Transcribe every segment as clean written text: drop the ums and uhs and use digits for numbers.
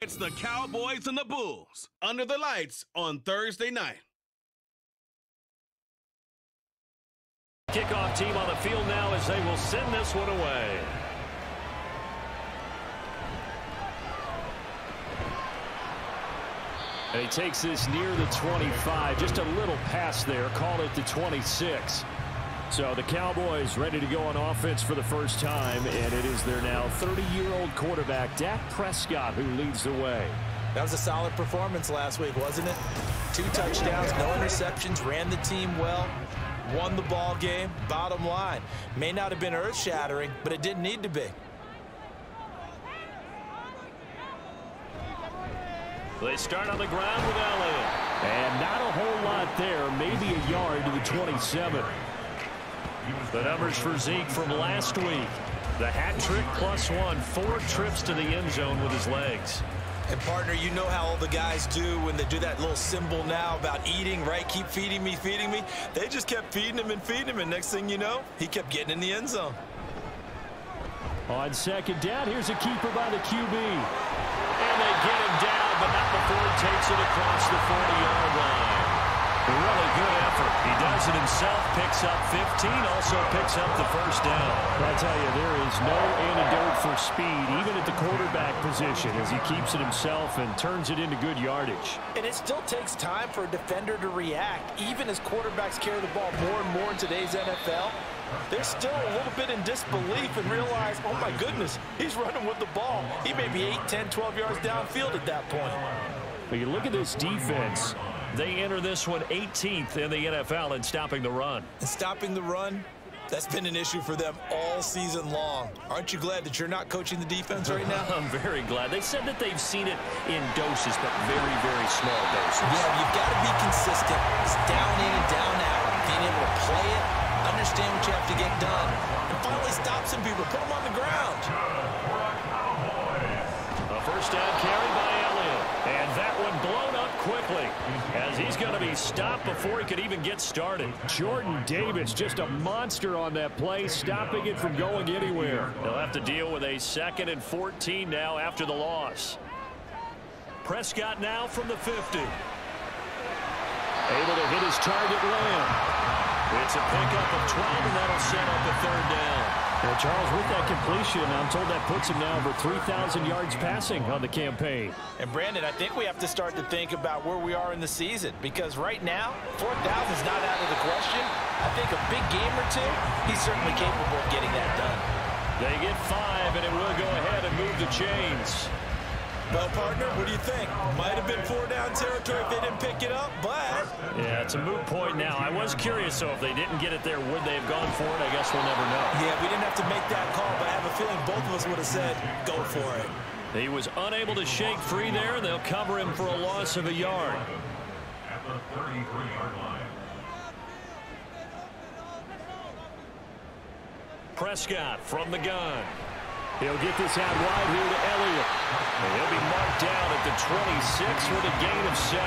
It's the Cowboys and the Bulls under the lights on Thursday night. Kickoff team on the field now as they will send this one away. And he takes this near the 25, just a little pass there, call it the 26. So the Cowboys ready to go on offense for the first time, and it is their now 30-year-old quarterback, Dak Prescott, who leads the way. That was a solid performance last week, wasn't it? 2 touchdowns, no interceptions, ran the team well, won the ball game. Bottom line, may not have been earth-shattering, but it didn't need to be. They start on the ground with Elliott. And not a whole lot there, maybe a yard to the 27. The numbers for Zeke from last week. The hat trick +1, 4 trips to the end zone with his legs. And, partner, you know how all the guys do when they do that little symbol now about eating, right? Keep feeding me, feeding me. They just kept feeding him, and next thing you know, he kept getting in the end zone. On second down, here's a keeper by the QB. And they get him down, but not before he takes it across the 40-yard line. A really good effort. He does it himself, picks up 15, also picks up the first down. I tell you, there is no antidote for speed, even at the quarterback position, as he keeps it himself and turns it into good yardage. And it still takes time for a defender to react. Even as quarterbacks carry the ball more and more in today's NFL, they're still a little bit in disbelief and realize, oh my goodness, he's running with the ball. He may be 8, 10, 12 yards downfield at that point. But you look at this defense. They enter this one 18th in the NFL in stopping the run. And stopping the run, that's been an issue for them all season long. Aren't you glad that you're not coaching the defense right now? I'm very glad. They said that they've seen it in doses, but very, very small doses. Yeah, you've got to be consistent. It's down in and down out. Being able to play it, understand what you have to get done, and finally stop some people, put them on the ground. A first down carry by Elliott, and that one blown up quickly as he's going to be stopped before he could even get started. Jordan Davis, just a monster on that play, stopping it from going anywhere. They'll have to deal with a 2nd and 14 now after the loss. Prescott now from the 50. Able to hit his target Lamb. It's a pickup of 12, and that'll set up a 3rd down. Well, Charles, with that completion, I'm told that puts him now over 3,000 yards passing on the campaign. And, Brandon, I think we have to start to think about where we are in the season, because right now, 4,000 is not out of the question. I think a big game or two, he's certainly capable of getting that done. They get 5, and it will go ahead and move the chains. Well, partner, what do you think? Might have been 4-down territory if they didn't pick it up, but... Yeah, it's a moot point now. I was curious, so if they didn't get it there, would they have gone for it? I guess we'll never know. Yeah, we didn't have to make that call, but I have a feeling both of us would have said, go for it. He was unable to shake free there, and they'll cover him for a loss of a yard. At the 33-yard line. Prescott from the gun. He'll get this out wide here to Elliott. And he'll be marked down at the 26 with a gain of 7.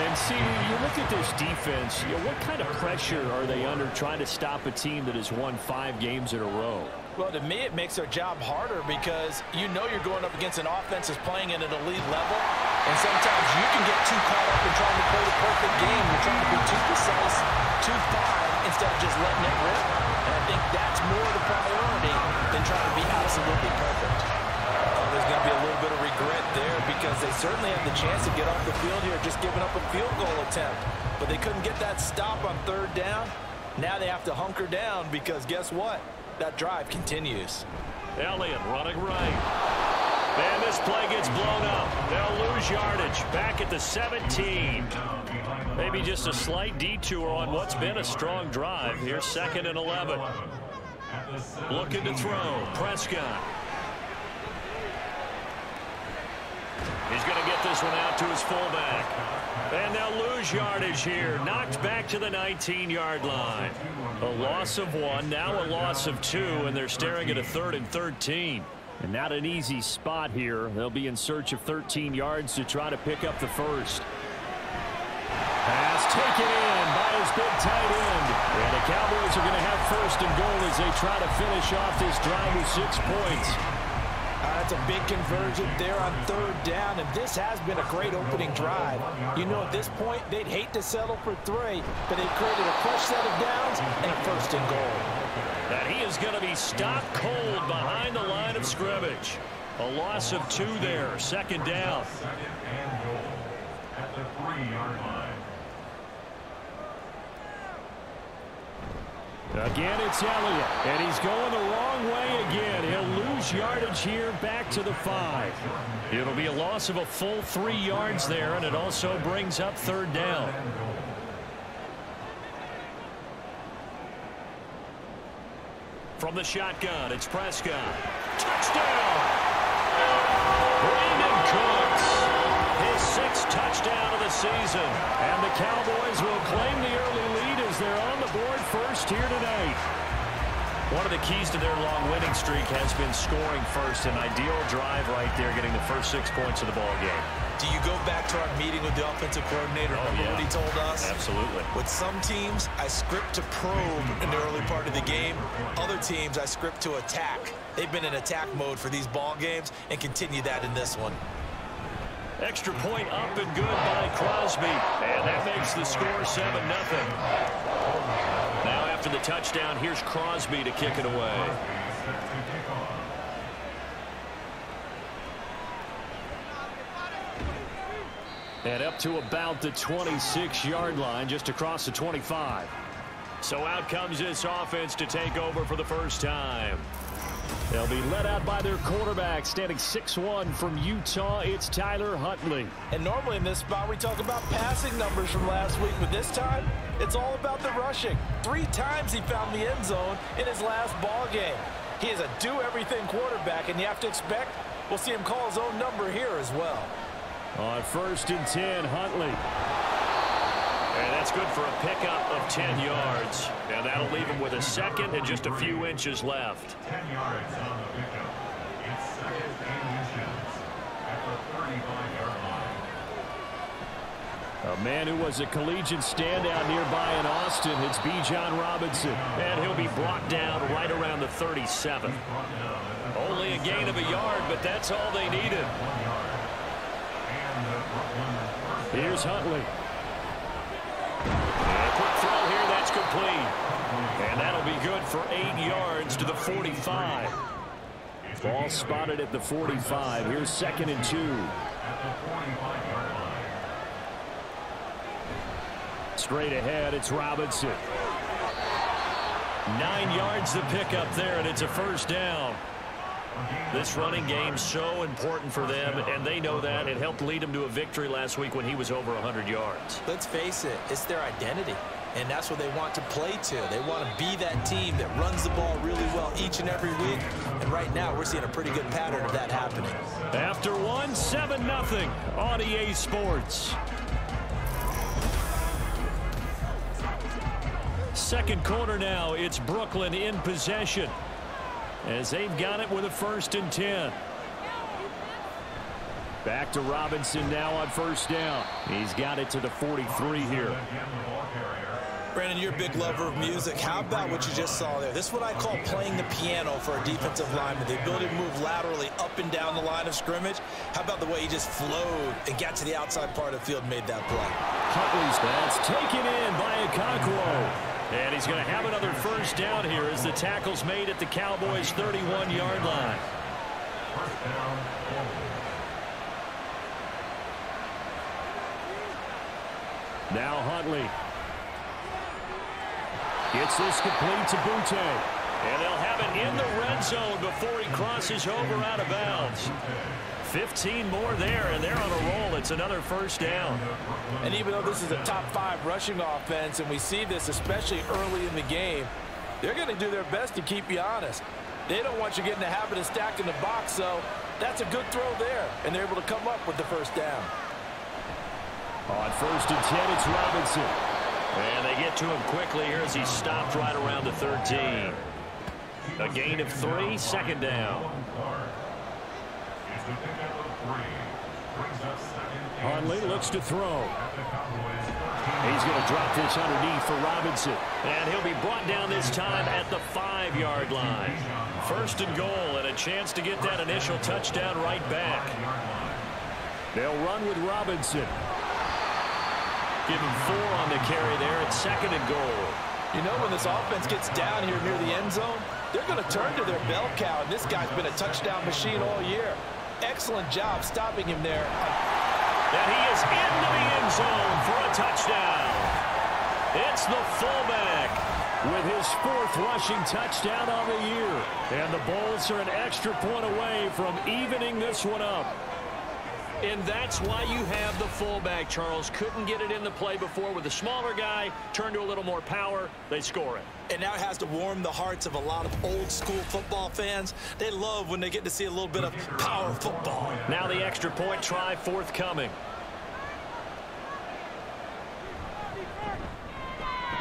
And see, you look at this defense, what kind of pressure are they under trying to stop a team that has won 5 games in a row? Well, to me, it makes their job harder because you know you're going up against an offense that's playing at an elite level. And sometimes you can get too caught up in trying to play the perfect game. You're trying to be too precise, too fine, instead of just letting it rip. And I think that's more the priority than trying to be absolutely perfect. There's going to be a little bit of regret there because they certainly had the chance to get off the field here, just giving up a field goal attempt. But they couldn't get that stop on 3rd down. Now they have to hunker down because guess what? That drive continues. Elliott running right. And this play gets blown up. They'll lose yardage back at the 17. Maybe just a slight detour on what's been a strong drive. Here's 2nd and 11. Looking to throw. Prescott. He's going to get this one out to his fullback. And they'll lose yardage here. Knocked back to the 19-yard line. A loss of 1, now a loss of 2, and they're staring at a 3rd and 13. And not an easy spot here. They'll be in search of 13 yards to try to pick up the first. Pass taken in by his big tight end. And the Cowboys are going to have 1st and goal as they try to finish off this drive with 6 points. I That's a big conversion there on third down, and this has been a great opening drive. You know, at this point, they'd hate to settle for 3, but they've created a fresh set of downs and a first and goal. And he is going to be stopped cold behind the line of scrimmage. A loss of 2 there, second down. Second and goal at the 3-yard line. Again, it's Elliott, and he's going the wrong way again. He'll lose yardage here back to the 5. It'll be a loss of a full 3 yards there, and it also brings up third down. From the shotgun, it's Prescott. Touchdown! Brandon Cooks, his 6th touchdown of the season. And the Cowboys will claim the early lead as they're on the board first here tonight. One of the keys to their long winning streak has been scoring first. An ideal drive right there, getting the first 6 points of the ball game. Do you go back to our meeting with the offensive coordinator? Remember what he told us? Absolutely. With some teams, I script to probe in the early part of the game. Other teams, I script to attack. They've been in attack mode for these ball games and continue that in this one. Extra point up and good by Crosby. And that makes the score 7-0. Now after the touchdown, here's Crosby to kick it away. And up to about the 26-yard line, just across the 25. So out comes this offense to take over for the first time. They'll be led out by their quarterback, standing 6'1" from Utah. It's Tyler Huntley. And normally in this spot, we talk about passing numbers from last week, but this time, it's all about the rushing. 3 times he found the end zone in his last ball game. He is a do-everything quarterback, and you have to expect we'll see him call his own number here as well. On 1st and 10, Huntley. And that's good for a pickup of 10 yards. And that'll leave him with a second and just a few inches left. 10 yards on the pickup. It's second and inches at the 35-yard line. A man who was a collegiate standout nearby in Austin, it's Bijan Robinson. And he'll be brought down right around the 37. Only a gain of a yard, but that's all they needed. Here's Huntley. And a quick throw here, that's complete. And that'll be good for 8 yards to the 45. Ball spotted at the 45. Here's 2nd and 2. Straight ahead, it's Robinson. 9 yards to pick up there, and it's a first down. This running game's so important for them, and they know that. It helped lead them to a victory last week when he was over 100 yards. Let's face it, it's their identity, and that's what they want to play to. They want to be that team that runs the ball really well each and every week, and right now we're seeing a pretty good pattern of that happening. After 1, 7-0 on EA Sports. Second quarter now, it's Brooklyn in possession, as they've got it with a 1st and 10. Back to Robinson now on 1st down. He's got it to the 43 here. Brandon, you're a big lover of music. How about what you just saw there? This is what I call playing the piano for a defensive lineman. The ability to move laterally up and down the line of scrimmage. How about the way he just flowed and got to the outside part of the field and made that play? Huntley's that's taken in by Okonkwo. And he's going to have another first down here as the tackle's made at the Cowboys' 31-yard line. First down, now Huntley gets this complete to Butte. And they'll have it in the red zone before he crosses over out of bounds. 15 more there, and they're on a roll. It's another first down. And even though this is a top 5 rushing offense, and we see this especially early in the game, they're going to do their best to keep you honest. They don't want you getting the habit of stacking the box, so that's a good throw there, and they're able to come up with the first down. On 1st and 10, it's Robinson. And they get to him quickly here as he's stopped right around the 13. A gain of 3, second down. the pickup of 3. Brings up second Hundley looks to throw. He's going to drop this underneath for Robinson. And he'll be brought down this time at the 5-yard line. First and goal, and a chance to get that initial touchdown right back. They'll run with Robinson. Give him 4 on the carry there at 2nd and goal. You know, when this offense gets down here near the end zone, they're going to turn to their bell cow, and this guy's been a touchdown machine all year. Excellent job stopping him there. And he is into the end zone for a touchdown. It's the fullback with his 4th rushing touchdown on the year. And the Bulls are an extra point away from evening this one up. And that's why you have the fullback, Charles. Couldn't get it in the play before with the smaller guy. Turned to a little more power. They score it. And now it has to warm the hearts of a lot of old-school football fans. They love when they get to see a little bit of power football. Now the extra point try forthcoming.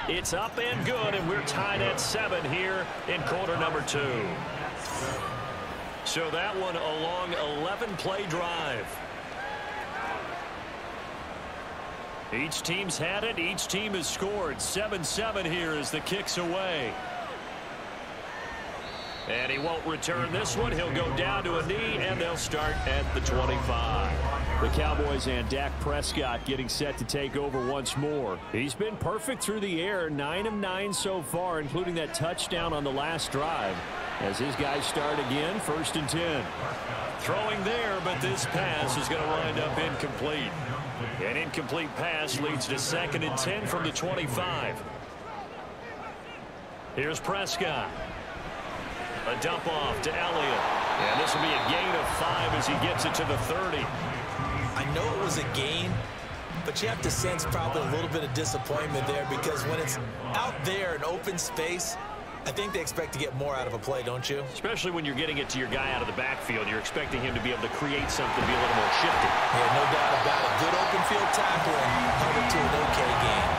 It's up and good, and we're tied at 7 here in quarter number 2. So that one a long 11-play drive. Each team's had it. Each team has scored. 7-7 here as the kick's away. And he won't return this one. He'll go down to a knee, and they'll start at the 25. The Cowboys and Dak Prescott getting set to take over once more. He's been perfect through the air, 9 of 9 so far, including that touchdown on the last drive. As his guys start again, 1st and 10. Throwing there, but this pass is going to wind up incomplete. An incomplete pass leads to 2nd and 10 from the 25. Here's Prescott. A dump off to Elliott. And this will be a gain of 5 as he gets it to the 30. I know it was a gain, but you have to sense probably a little bit of disappointment there, because when it's out there in open space, I think they expect to get more out of a play, don't you? Especially when you're getting it to your guy out of the backfield. You're expecting him to be able to create something, be a little more shifty. Yeah, no doubt about it. Good open field tackling, held it to an okay game.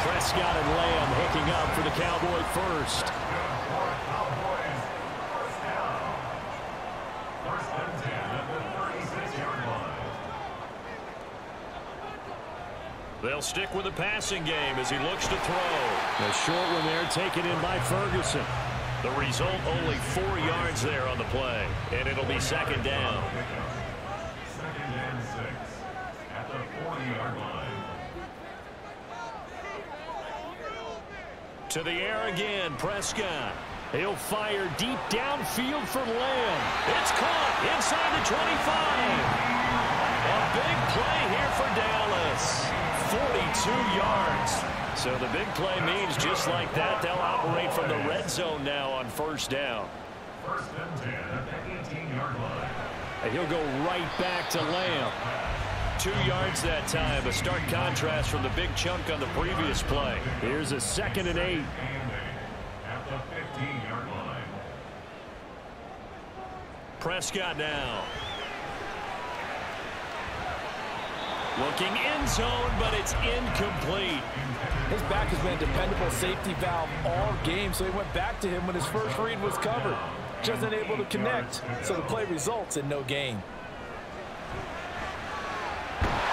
Prescott and Lamb hooking up for the Cowboy first. They'll stick with the passing game as he looks to throw. A short one there taken in by Ferguson. The result, only 4 yards there on the play. And it'll be 2nd down. 2nd and 6 at the 40-yard line. To the air again, Prescott. He'll fire deep downfield for Lamb. It's caught inside the 25. A big play here for Dallas. 42 yards. So the big play means just like that, they'll operate from the red zone now on 1st down. 1st and 10 at the 18-yard line. And he'll go right back to Lamb. 2 yards that time. A stark contrast from the big chunk on the previous play. Here's a 2nd and 8. At the 15-yard line. Prescott now. Looking end zone, but it's incomplete. His back has been a dependable safety valve all game, so he went back to him when his first read was covered. Just unable to connect, so the play results in no gain.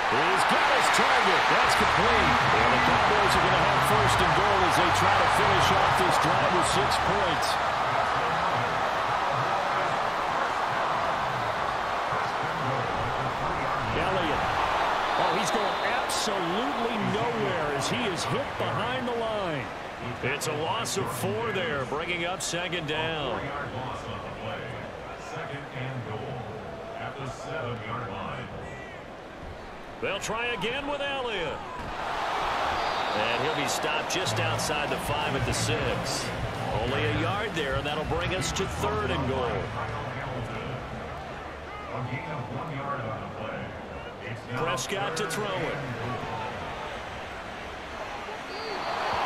He's got his target. That's complete. And the Cowboys are going to have 1st and goal as they try to finish off this drive with 6 points. Elliott. Oh, he's going absolutely nowhere as he is hit behind the line. It's a loss of 4 there, bringing up 2nd down. 4-yard loss on the play. 2nd and goal at the 7-yard line. They'll try again with Elliott. And he'll be stopped just outside the 5 at the 6. Only a yard there, and that'll bring us to 3rd and goal. A gain of 1 yard on the play. Prescott to throw it.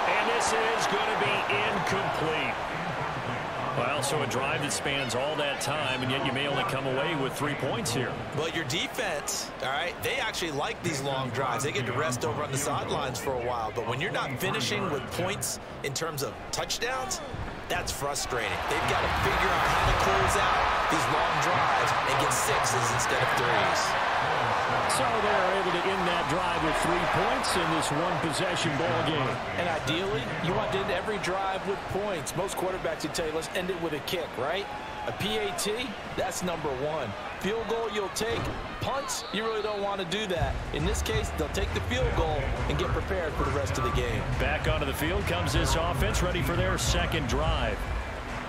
And this is going to be incomplete. Well, so a drive that spans all that time, and yet you may only come away with 3 points here. Well, your defense, all right, they actually like these long drives. They get to rest over on the sidelines for a while. But when you're not finishing with points in terms of touchdowns, that's frustrating. They've got to figure out how to close out these long drives and get 6s instead of 3s. So they're able to end that drive with 3 points in this one-possession ball game. And ideally, you want to end every drive with points. Most quarterbacks would tell you, let's end it with a kick, right? A PAT, that's number one. Field goal you'll take. Punts, you really don't want to do that. In this case, they'll take the field goal and get prepared for the rest of the game. Back onto the field comes this offense, ready for their second drive.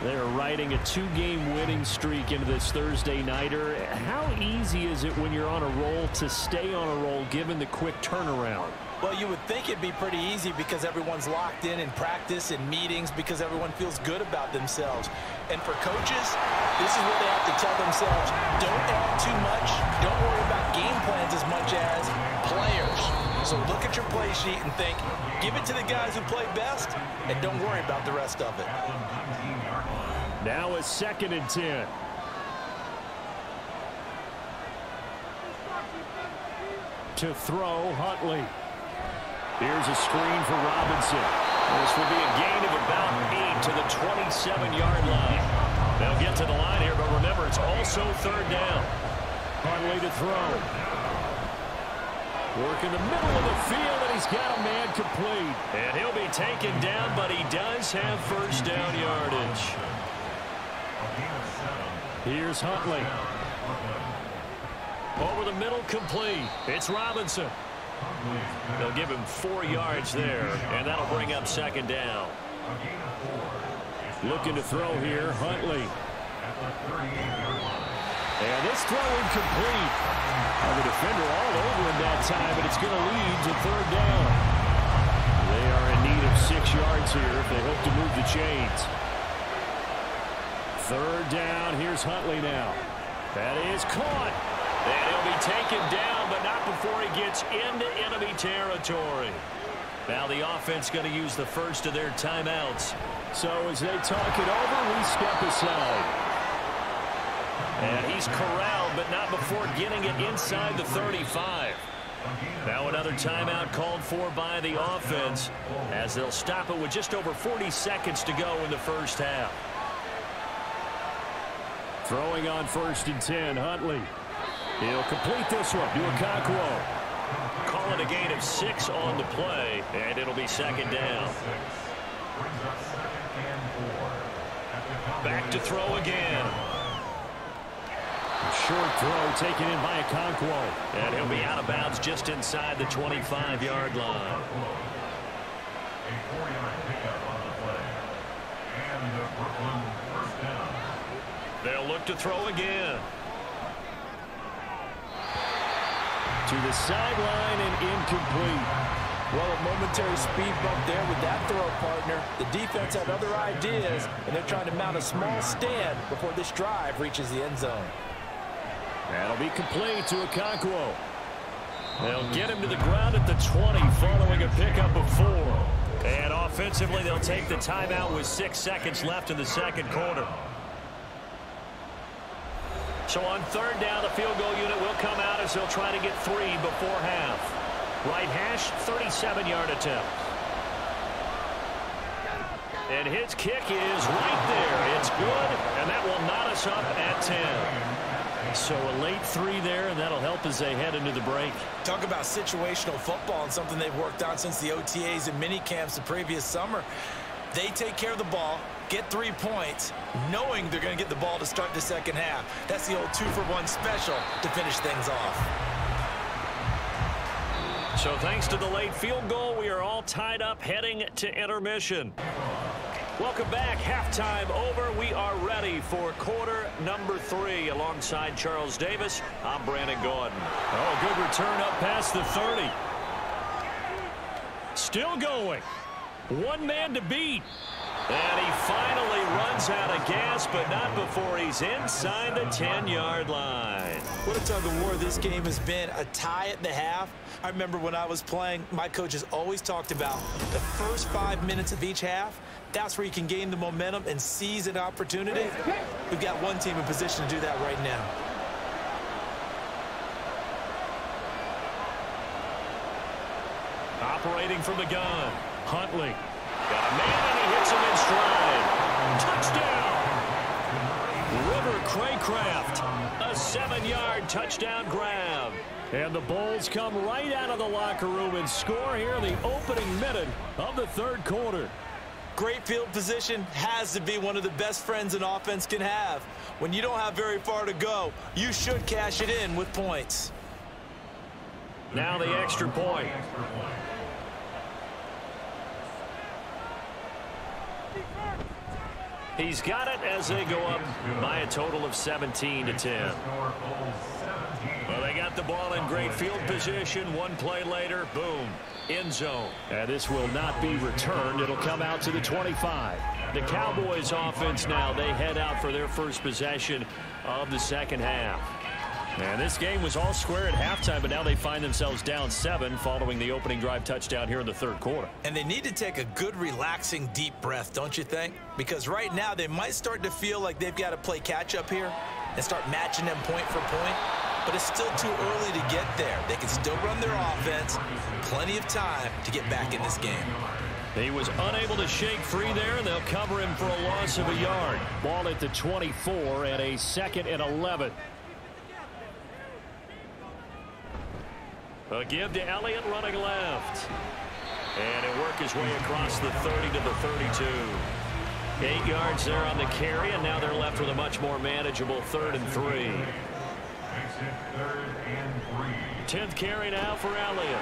They're riding a 2-game winning streak into this Thursday nighter. How easy is it when you're on a roll to stay on a roll given the quick turnaround? Well, you would think it'd be pretty easy because everyone's locked in practice and meetings because everyone feels good about themselves. And for coaches, this is what they have to tell themselves. Don't add too much. Don't worry about game plans as much as players. So look at your play sheet and think, give it to the guys who play best, and don't worry about the rest of it. Now a 2nd and 10. To throw, Huntley. Here's a screen for Robinson. This will be a gain of about 8 to the 27-yard line. They'll get to the line here, but remember, it's also 3rd down. Huntley to throw. Work in the middle of the field, and he's got a man complete. And he'll be taken down, but he does have 1st down yardage. Here's Huntley. Over the middle, complete. It's Robinson. They'll give him 4 yards there, and that'll bring up 2nd down. Looking to throw here, Huntley. And this throw incomplete. The defender all over him that time, but it's going to lead to 3rd down. They are in need of 6 yards here if they hope to move the chains. 3rd down, here's Huntley now. That is caught. And he'll be taken down, but not before he gets into enemy territory. Now the offense going to use the first of their timeouts. So as they talk it over, we step aside. And he's corralled, but not before getting it inside the 35. Now another timeout called for by the offense as they'll stop it with just over 40 seconds to go in the first half. Throwing on 1st and 10, Huntley. He'll complete this one to Okonkwo. Call it a gain of 6 on the play, and it'll be 2nd down. Back to throw again. Short throw taken in by Okonkwo. And he'll be out of bounds just inside the 25-yard line. A 4-yard pickup on the play. And the Brooklyn 1st down. They'll look to throw again. To the sideline and incomplete. Well, a momentary speed bump there with that throw, partner. The defense had other ideas, and they're trying to mount a small stand before this drive reaches the end zone. That'll be complete to Okonkwo. They'll get him to the ground at the 20 following a pickup of 4. And offensively, they'll take the timeout with 6 seconds left in the 2nd quarter. So on 3rd down, the field goal unit will come out as they'll try to get 3 before half. Right hash, 37-yard attempt. And his kick is right there. It's good, and that will knot us up at 10. So a late 3 there, and that'll help as they head into the break. Talk about situational football and something they've worked on since the OTAs and mini camps the previous summer. They take care of the ball, get 3 points, knowing they're going to get the ball to start the 2nd half. That's the old 2-for-1 special to finish things off. So thanks to the late field goal, we are all tied up heading to intermission. Welcome back. Halftime over. We are ready for quarter number 3 alongside Charles Davis. I'm Brandon Gordon. Oh, good return up past the 30. Still going. 1 man to beat. And he finally runs out of gas, but not before he's inside the 10-yard line. What a tug of war this game has been. A tie at the half. I remember when I was playing, my coaches always talked about the first 5 minutes of each half. That's where you can gain the momentum and seize an opportunity. We've got one team in position to do that right now. Operating from the gun, Huntley. Got a man, and he hits him in stride. Touchdown! River Craycraft, a 7-yard touchdown grab. And the Bulls come right out of the locker room and score here in the opening minute of the third quarter. Great field position has to be one of the best friends an offense can have. When you don't have very far to go, you should cash it in with points. Now the extra point. He's got it as they go up by a total of 17-10. Well, they got the ball in great field position. One play later, boom, end zone. And this will not be returned. It'll come out to the 25. The Cowboys offense now, they head out for their first possession of the second half. And this game was all square at halftime, but now they find themselves down 7 following the opening drive touchdown here in the third quarter. And they need to take a good, relaxing, deep breath, don't you think? Because right now they might start to feel like they've got to play catch-up here and start matching them point for point. But it's still too early to get there. They can still run their offense. Plenty of time to get back in this game. He was unable to shake free there, and they'll cover him for a loss of a yard. Ball at the 24 and a 2nd and 11. A give to Elliott running left. And he'll work his way across the 30 to the 32. 8 yards there on the carry, and now they're left with a much more manageable 3rd and 3. Makes it 3rd and 3. 10th carry now for Elliott.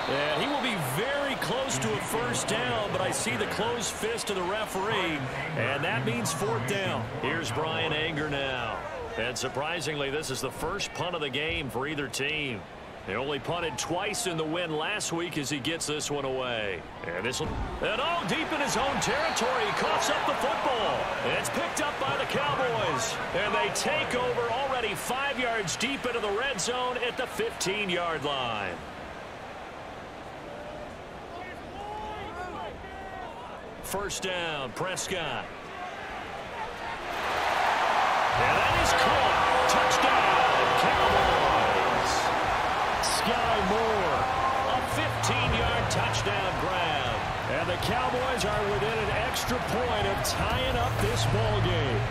And he will be very close to a first down, but I see the closed fist of the referee, and that means 4th down. Here's Brian Anger now. And surprisingly, this is the first punt of the game for either team. They only punted twice in the win last week as he gets this one away. And all deep in his own territory, he coughs up the football. It's picked up by the Cowboys. And they take over already 5 yards deep into the red zone at the 15-yard line. First down, Prescott. And that is caught. Touchdown, Cowboys. Sky Moore, a 15-yard touchdown grab. And the Cowboys are within an extra point of tying up this ball game.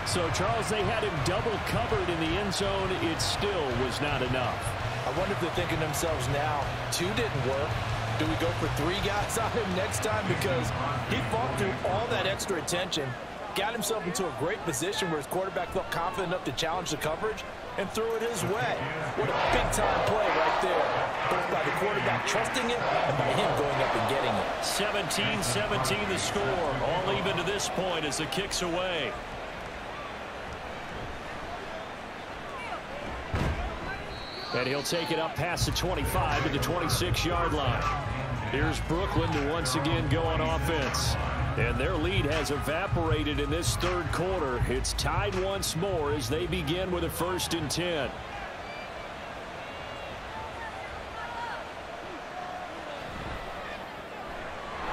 So, Charles, they had him double covered in the end zone. It still was not enough. I wonder if they're thinking to themselves now, 2 didn't work. Do we go for 3 guys on him next time? Because he fought through all that extra attention, got himself into a great position where his quarterback felt confident enough to challenge the coverage and threw it his way. What a big-time play right there, both by the quarterback trusting it and by him going up and getting it. 17-17 the score, all even to this point as the kick's away. And he'll take it up past the 25 to the 26-yard line. Here's Brooklyn to once again go on offense. And their lead has evaporated in this third quarter. It's tied once more as they begin with a 1st and 10.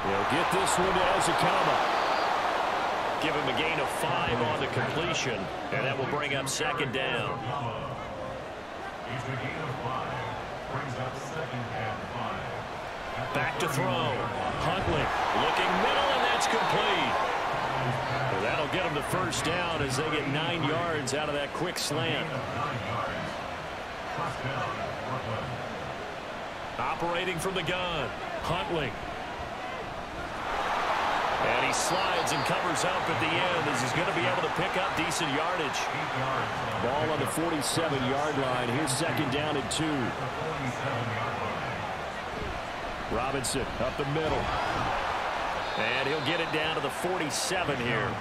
They'll get this one to Ezekama. Give him a gain of 5 on the completion. And that will bring up 2nd down. He's the gain of 5. Brings up 2nd and 5. Back to throw. Huntley looking middle, and that's complete. Well, that'll get them the first down as they get 9 yards out of that quick slant. 9 yards. First down, Brooklyn. Operating from the gun. Huntley. And he slides and covers up at the end as he's going to be able to pick up decent yardage. Ball on the 47-yard line. Here's 2nd down and 2. Robinson up the middle. And he'll get it down to the 47 here.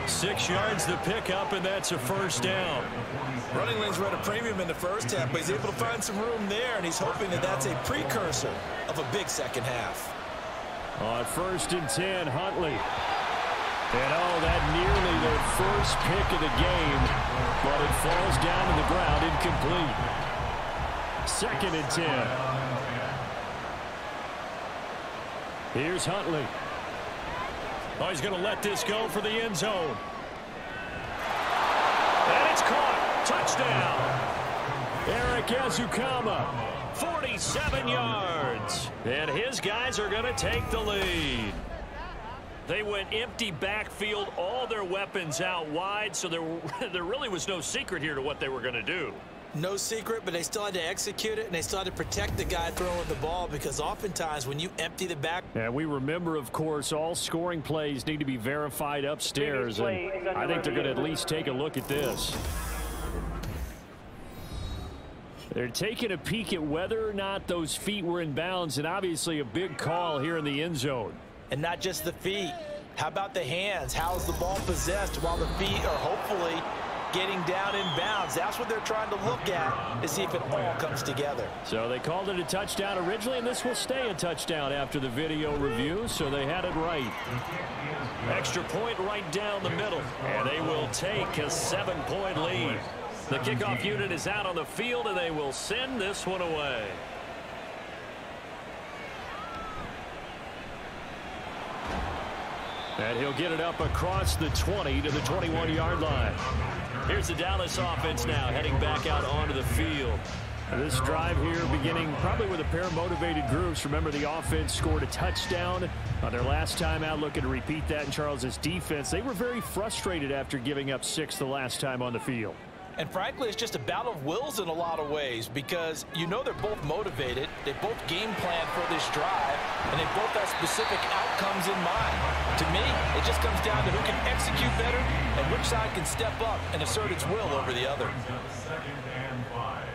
6 yards to pick up, and that's a first down. Running lanes were at a premium in the first half, but he's able to find some room there, and he's hoping that that's a precursor of a big second half. On 1st and 10, Huntley. And that nearly their first pick of the game, but it falls down to the ground incomplete. 2nd and 10. Here's Huntley. Oh, he's going to let this go for the end zone. And it's caught. Touchdown. Eric Ezekama, 47 yards. And his guys are going to take the lead. They went empty backfield, all their weapons out wide, so there really was no secret here to what they were going to do. No secret, but they still had to execute it, and they still had to protect the guy throwing the ball, because oftentimes when you empty the back... And we remember, of course, all scoring plays need to be verified upstairs, and I think they're going to at least take a look at this. They're taking a peek at whether or not those feet were in bounds, and obviously a big call here in the end zone. And not just the feet. How about the hands? How is the ball possessed while the feet are hopefully getting down in bounds? That's what they're trying to look at to see if it all comes together. So they called it a touchdown originally, and this will stay a touchdown after the video review, so they had it right. Extra point right down the middle, and they will take a 7-point lead. The kickoff unit is out on the field, and they will send this one away. And he'll get it up across the 20 to the 21-yard line. Here's the Dallas offense now heading back out onto the field. This drive here beginning probably with a pair of motivated groups. Remember, the offense scored a touchdown on their last time out. Looking to repeat that in Charles's defense. They were very frustrated after giving up 6 the last time on the field. And frankly, it's just a battle of wills in a lot of ways, because you know they're both motivated, they both game plan for this drive, and they both have specific outcomes in mind. To me, it just comes down to who can execute better and which side can step up and assert its will over the other. Second and 5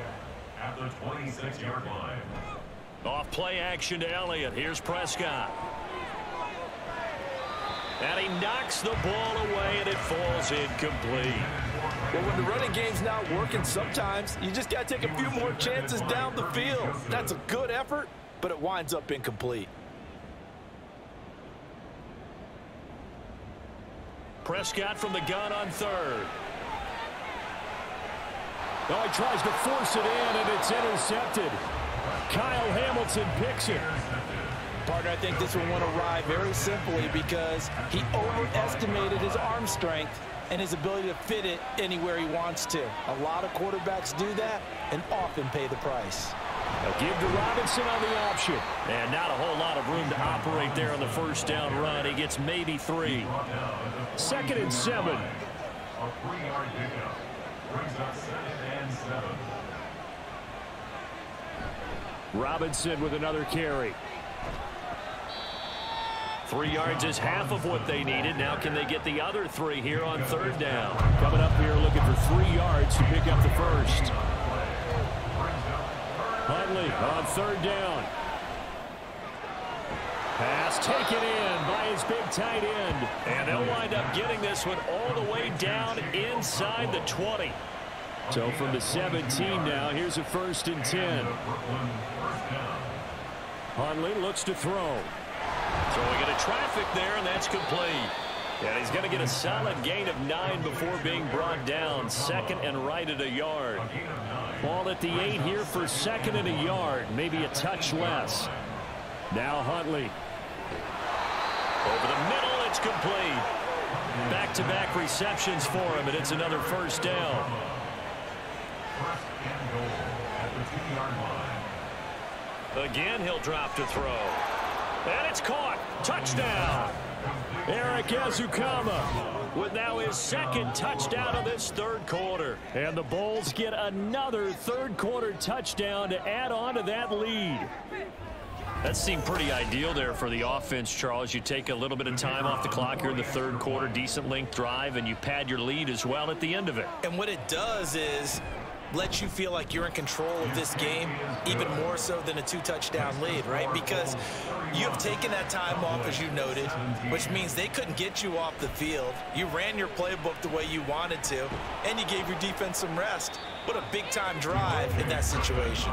at the 26-yard line. Off play action to Elliott. Here's Prescott. And he knocks the ball away, and it falls incomplete. Well, when the running game's not working, sometimes you just got to take a few more chances down the field. That's a good effort, but it winds up incomplete. Prescott from the gun on third. Oh, he tries to force it in, and it's intercepted. Kyle Hamilton picks it. Partner, I think this one went awry very simply because he overestimated his arm strength and his ability to fit it anywhere he wants to. A lot of quarterbacks do that and often pay the price. They'll give to Robinson on the option. And not a whole lot of room to operate there on the first down run. He gets maybe 3. 2nd and 7. A 3-yard pickup brings up 2nd and 7. Robinson with another carry. 3 yards is half of what they needed. Now can they get the other 3 here on 3rd down? Coming up here looking for 3 yards to pick up the first. Huntley on 3rd down. Pass taken in by his big tight end. And they'll wind up getting this one all the way down inside the 20. So from the 17 now, here's a 1st and 10. Huntley looks to throw. Throwing into traffic there, and that's complete. And he's going to get a solid gain of 9 before being brought down. 2nd and right at a yard. Ball at the 8 here for 2nd and a yard. Maybe a touch less. Now Huntley. Over the middle, it's complete. Back-to-back receptions for him, and it's another 1st down. 1st and goal at the 2-yard line. Again, he'll drop to throw. And it's caught. Touchdown. Eric Ezukama with now his 2nd touchdown of this 3rd quarter. And the Bulls get another 3rd quarter touchdown to add on to that lead. That seemed pretty ideal there for the offense, Charles. You take a little bit of time off the clock here in the 3rd quarter, decent length drive, and you pad your lead as well at the end of it. And what it does is let you feel like you're in control of this game even more so than a 2-touchdown lead, right? Because you have taken that time off, as you noted, which means they couldn't get you off the field. You ran your playbook the way you wanted to, and you gave your defense some rest. What a big-time drive in that situation.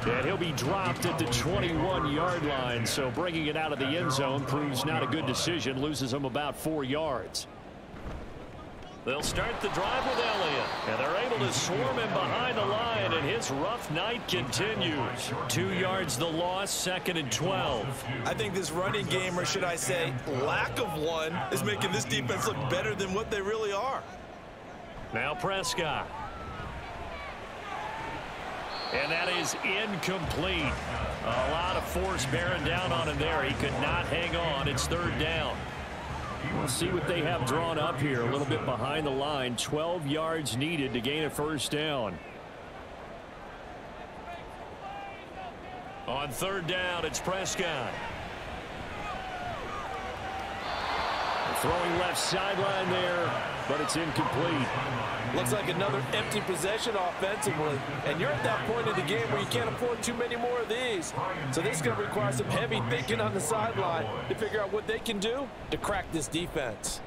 And he'll be dropped at the 21-yard line, so bringing it out of the end zone proves not a good decision, loses him about 4 yards. They'll start the drive with Elliott, and they're able to swarm him behind the line, and his rough night continues. 2 yards the loss, 2nd and 12. I think this running game, or should I say lack of one, is making this defense look better than what they really are. Now Prescott. And that is incomplete. A lot of force bearing down on him there. He could not hang on. It's 3rd down. We'll see what they have drawn up here. A little bit behind the line. 12 yards needed to gain a first down. On third down, it's Prescott. Throwing left sideline there, but it's incomplete. Looks like another empty possession offensively. And you're at that point in the game where you can't afford too many more of these. So this is going to require some heavy thinking on the sideline to figure out what they can do to crack this defense.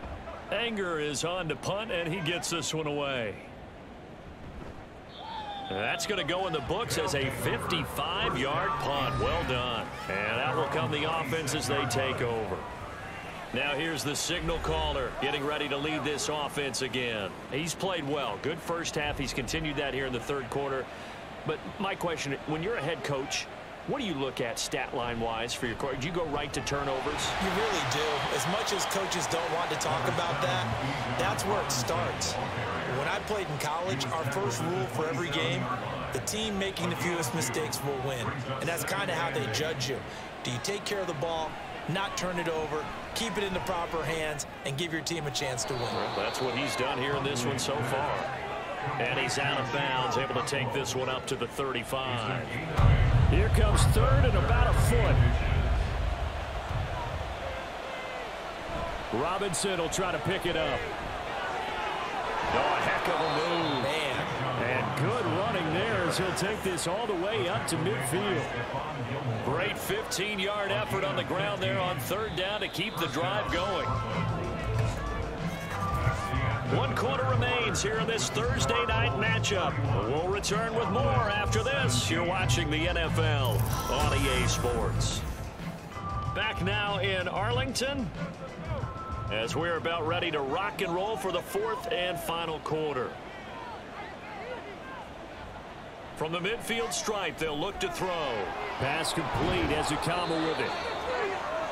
Anger is on to punt, and he gets this one away. That's going to go in the books as a 55-yard punt. Well done. And out will come the offense as they take over. Now here's the signal caller getting ready to lead this offense again. He's played well. Good first half. He's continued that here in the third quarter. But my question, when you're a head coach, what do you look at stat line-wise for your quarterback? Do you go right to turnovers? You really do. As much as coaches don't want to talk about that, that's where it starts. When I played in college, our first rule for every game, the team making the fewest mistakes will win. And that's kind of how they judge you. Do you take care of the ball, not turn it over, keep it in the proper hands, and give your team a chance to win? Well, that's what he's done here in this one so far. And he's out of bounds, able to take this one up to the 35. Here comes third and about a foot. Robinson will try to pick it up. Oh, a heck of a move. Man. And good running there as he'll take this all the way up to midfield. Great 15-yard effort on the ground there on third down to keep the drive going. 1 quarter remains here in this Thursday night matchup. We'll return with more after this. You're watching the NFL on EA Sports. Back now in Arlington as we're about ready to rock and roll for the fourth and final quarter. From the midfield stripe, they'll look to throw. Pass complete as Okama with it.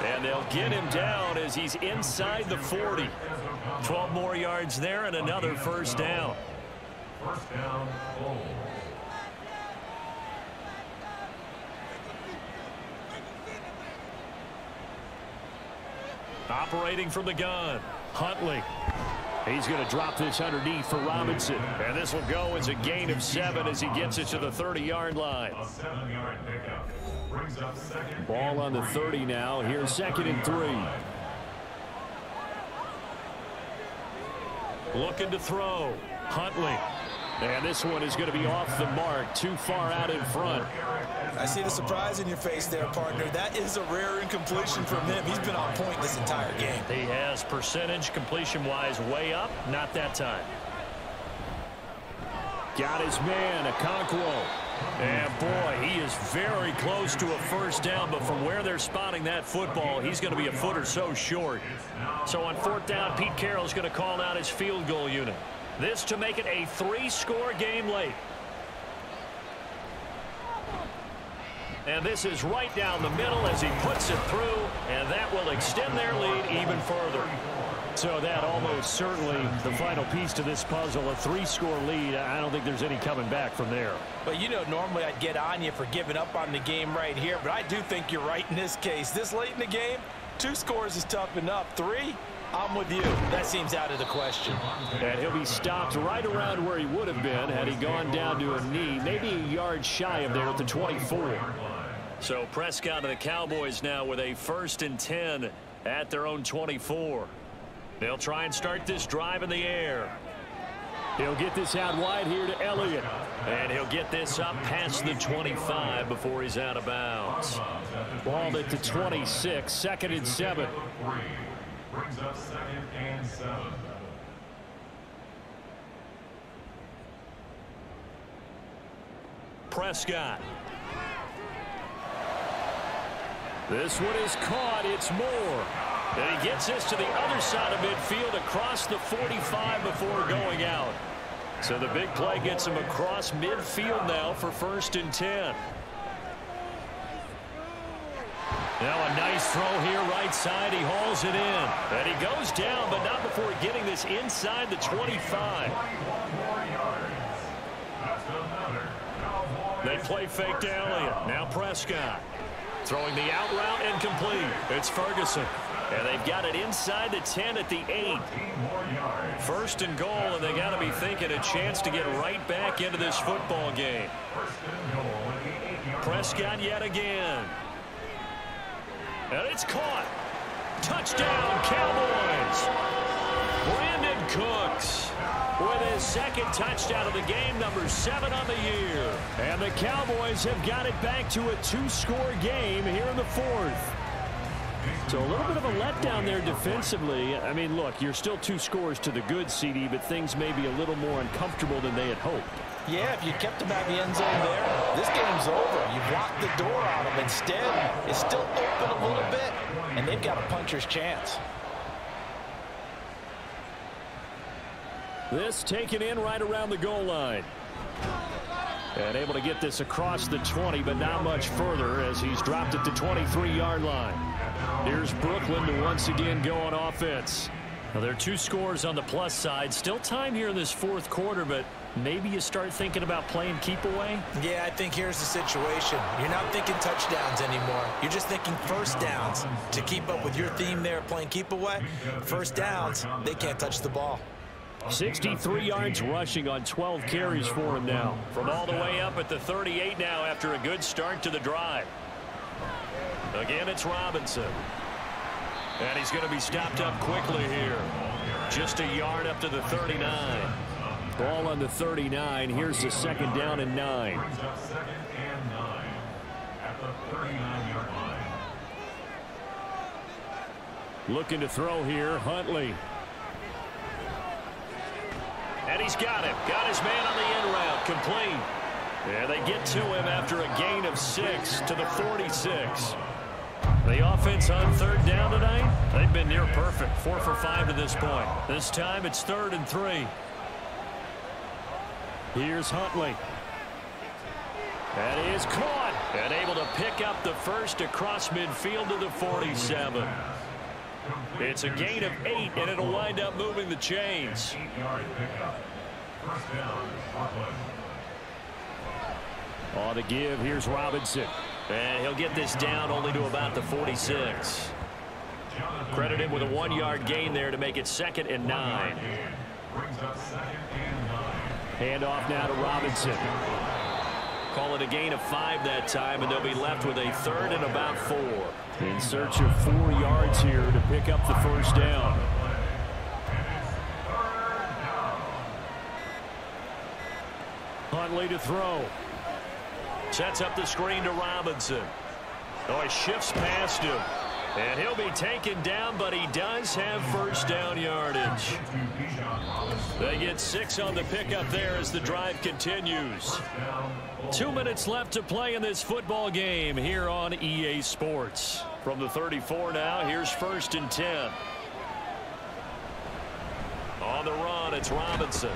And they'll get him down as he's inside the 40. 12 more yards there and another first down. First down, goal. Operating from the gun, Huntley. He's going to drop this underneath for Robinson. And this will go as a gain of 7 as he gets it to the 30-yard line. A 7-yard pickup. Brings up second. Ball on the 30 now. Here's 2nd and 3. Looking to throw. Huntley. And this one is going to be off the mark. Too far out in front. I see the surprise in your face there, partner. That is a rare incompletion from him. He's been on point this entire game. He has percentage completion-wise way up. Not that time. Got his man, Okonkwo. And boy, he is very close to a first down, but from where they're spotting that football, he's going to be a foot or so short. So on 4th down, Pete Carroll's going to call out his field goal unit. This to make it a 3-score game late. And this is right down the middle as he puts it through, and that will extend their lead even further. So that almost certainly the final piece to this puzzle, a 3-score lead. I don't think there's any coming back from there. But you know, normally I'd get on you for giving up on the game right here, but I do think you're right in this case. This late in the game, 2 scores is tough enough. 3, I'm with you. That seems out of the question. And he'll be stopped right around where he would have been had he gone down to a knee, maybe a yard shy of there at the 24. So Prescott and the Cowboys now with a 1st and 10 at their own 24. They'll try and start this drive in the air. He'll get this out wide here to Elliott. And he'll get this up past the 25 before he's out of bounds. Ball at the 26, 2nd and 7. Brings up 2nd and 7. Prescott. This one is caught. It's Moore. And he gets this to the other side of midfield across the 45 before going out. So the big play gets him across midfield now for 1st and 10. Now a nice throw here right side. He hauls it in. And he goes down, but not before getting this inside the 25. They play fake to Elliott. Now Prescott. Throwing the out route and complete. It's Ferguson. And they've got it inside the 10 at the 8. First and goal, and they got to be thinking a chance to get right back into this football game. Prescott yet again. And it's caught. Touchdown, Cowboys. Brandon Cooks with his second touchdown of the game, number 7 on the year. And the Cowboys have got it back to a 2-score game here in the 4th. So a little bit of a letdown there defensively. I mean, look, you're still 2 scores to the good, CD, but things may be a little more uncomfortable than they had hoped. Yeah, if you kept them out of the end zone there, this game's over. You've locked the door on them. Instead, it's still open a little bit, and they've got a puncher's chance. This taken in right around the goal line. And able to get this across the 20, but not much further as he's dropped it to 23-yard line. Here's Brooklyn to once again go on offense. Now, there are 2 scores on the plus side. Still time here in this 4th quarter, but maybe you start thinking about playing keep away? Yeah, I think here's the situation. You're not thinking touchdowns anymore. You're just thinking first downs. To keep up with your theme there, playing keep away, first downs, they can't touch the ball. 63 yards rushing on 12 carries for him now. From all the way up at the 38 now after a good start to the drive. Again, it's Robinson. And he's going to be stopped up quickly here. Just a yard up to the 39. Ball on the 39. Here's the 2nd down and 9. Brings up 2nd and 9 at the 39-yard line. Looking to throw here, Huntley. And he's got him. Got his man on the end route. Complete. Yeah, they get to him after a gain of 6 to the 46. The offense on 3rd down tonight, they've been near perfect. 4 for 5 to this point. This time it's 3rd and 3. Here's Huntley. That is caught. And able to pick up the first across midfield to the 47. It's a gain of 8, and it'll wind up moving the chains. 8-yard pickup. First down, Brooklyn. On the give, here's Robinson. And he'll get this down only to about the 46. Credit him with a 1-yard gain there to make it 2nd and 9. Brings up 2nd and 9. Hand off now to Robinson. Call it a gain of 5 that time, and they'll be left with a 3rd and about 4. In search of 4 yards here to pick up the first down. Huntley to throw. Sets up the screen to Robinson. Oh, he shifts past him. And he'll be taken down, but he does have first down yardage. They get 6 on the pickup there as the drive continues. 2 minutes left to play in this football game here on EA Sports. From the 34 now, here's 1st and 10. On the run, it's Robinson.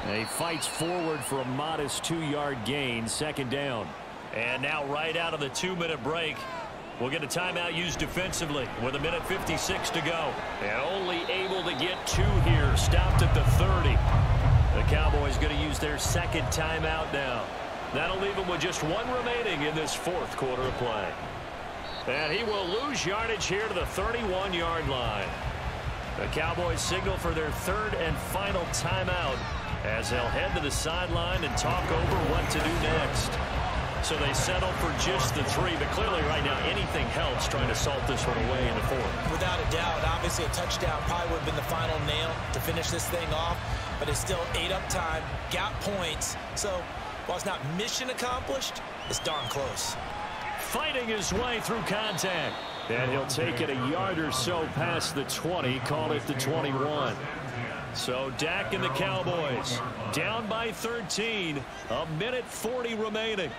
And he fights forward for a modest 2-yard gain, 2nd down. And now right out of the 2-minute break, we'll get a timeout used defensively with 1:56 to go. And only able to get 2 here, stopped at the 30. The Cowboys going to use their 2nd timeout now. That'll leave them with just 1 remaining in this 4th quarter of play. And he will lose yardage here to the 31-yard line. The Cowboys signal for their 3rd and final timeout as they'll head to the sideline and talk over what to do next. So they settle for just the 3, but clearly right now anything helps trying to salt this one away in the 4th. Without a doubt, obviously a touchdown probably would have been the final nail to finish this thing off, but it's still 8 up time, got points. So while it's not mission accomplished, it's darn close. Fighting his way through contact. And he'll take it a yard or so past the 20, call it the 21. So Dak and the Cowboys down by 13, 1:40 remaining.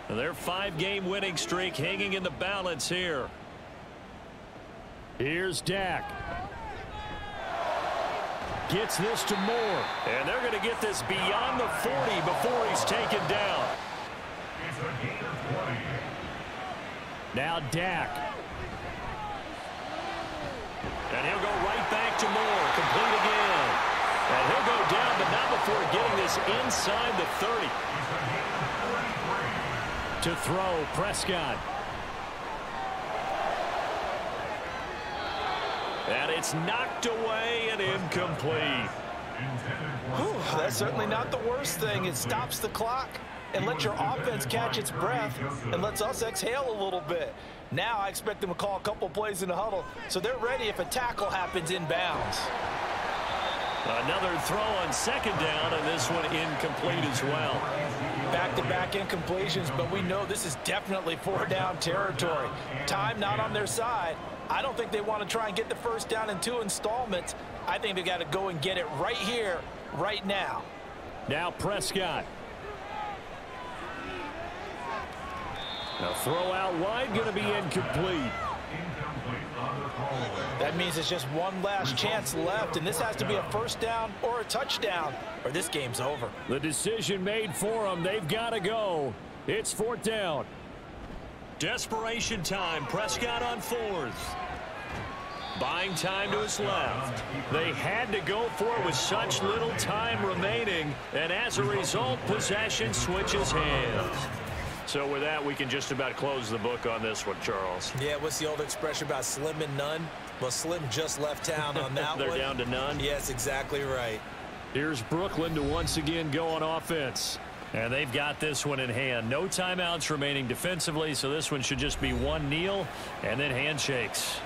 Their 5-game winning streak hanging in the balance here. Here's Dak. Gets this to Moore. And they're going to get this beyond the 40 before he's taken down. It's a gain of 20. Now Dak. And he'll go right back to Moore. Complete again. And he'll go down, but not before getting this inside the 30. To throw, Prescott. And it's knocked away and incomplete. Whew, that's certainly not the worst thing. It stops the clock and lets your offense catch its breath and lets us exhale a little bit. Now I expect them to call a couple plays in the huddle so they're ready if a tackle happens inbounds. Another throw on second down, and this one incomplete as well. Back-to-back incompletions, but we know this is definitely four-down territory. Time not on their side. I don't think they want to try and get the first down in 2 installments. I think they got to go and get it right here, right now. Now Prescott. A throw out wide, going to be incomplete. That means it's just one last chance left, and this has to be a first down or a touchdown, or this game's over. The decision made for them. They've got to go. It's 4th down. Desperation time. Prescott on 4th. Buying time to his left. They had to go for it with such little time remaining, and as a result, possession switches hands. So with that, we can just about close the book on this one, Charles. Yeah, what's the old expression about slim and none? Well, Slim just left town on that They're one. down to none? Yes, exactly right. Here's Brooklyn to once again go on offense. And they've got this one in hand. No timeouts remaining defensively, so this one should just be one kneel and then handshakes.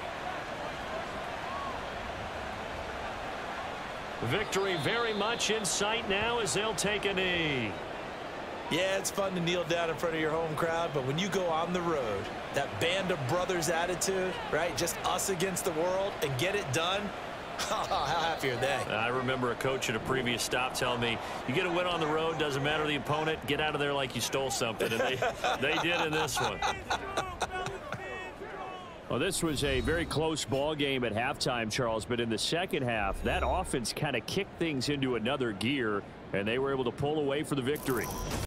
Victory very much in sight now as they'll take a knee. Yeah, it's fun to kneel down in front of your home crowd, but when you go on the road, that band of brothers attitude, right, just us against the world, and get it done, how happy are they? I remember a coach at a previous stop telling me, you get a win on the road, doesn't matter the opponent, get out of there like you stole something, and they did in this one. Well, this was a very close ball game at halftime, Charles, but in the second half, that offense kind of kicked things into another gear, and they were able to pull away for the victory.